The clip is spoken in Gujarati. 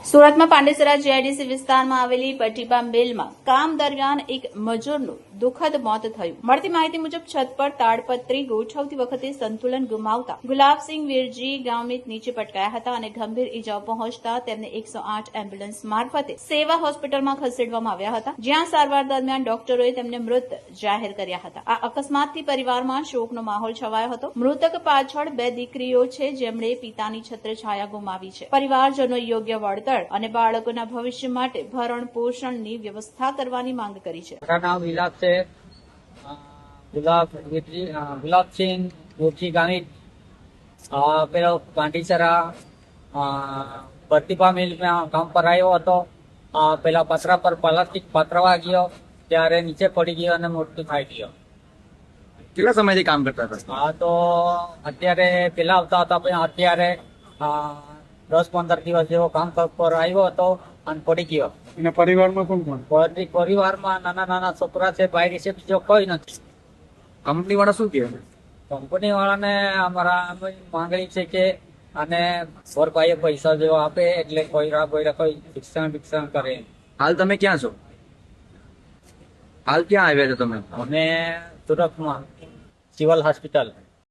સુરતમાં પાંડેસરા જીઆઈડીસી વિસ્તારમાં આવેલી પટીબા મિલમાં કામ દરમિયાન એક મજૂરનું દુઃખદ મોત થયું। મળતી માહિતી મુજબ છત પર તાડપત્રી ગોઠવતી વખતે સંતુલન ગુમાવતા ગુલાબસિંહ વીરજી ગામિત નીચે પટકાયા હતા અને ગંભીર ઇજાઓ પહોંચતા તેમને 108 એમ્બ્યુલન્સ મારફતે સેવા હોસ્પિટલમાં ખસેડવામાં આવ્યા હતા, જ્યાં સારવાર દરમિયાન ડોક્ટરોએ તેમને મૃત જાહેર કર્યા હતા। આ અકસ્માતથી પરિવારમાં શોકનો માહોલ છવાયો હતો। મૃતક પાછળ 2 દીકરીઓ છે, જેમણે પિતાની છત્રછાયા ગુમાવી છે। પરિવારજનો યોગ્ય વળતર અને બાળકોના ભવિષ્ય માટે ભરણ પોષણની વ્યવસ્થા કરવાની માંગ કરી છે। મારા નામ વિલાસ છે, ગુલાબસિંહ વીરજી ગામિત, પેલો પાંડેસરા પ્રતિભા મિલમાં કામ પર આવ્યો હતો। પેલા પતરા પર પ્લાસ્ટિક પતરવા ગયો ત્યારે નીચે પડી ગયો અને મૃત્યુ થઈ ગયો। કેટલા સમયથી કામ કરતા હતા? હા, તો અત્યારે પેલા આવતા હતા, પણ અત્યારે 10-15 દિવસ જેવો કામ પર આવ્યો હતો અને પડી ગયો। અને પરિવારમાં કોણ કોણ? પરિવારમાં નાના છોકરા છે, ભાઈ છે, બીજો કોઈ નથી। કંપની વાળા શું કહે? કંપની વાળાને અમારા માંગણી છે કે અને ભાઈએ પૈસા જેવો આપે એટલે કોઈ શિક્ષણ કરે। હાલ તમે ક્યાં છો? હાલ ક્યાં આવ્યા છો તમે? અમે સુરતમાં સિવિલ હોસ્પિટલ।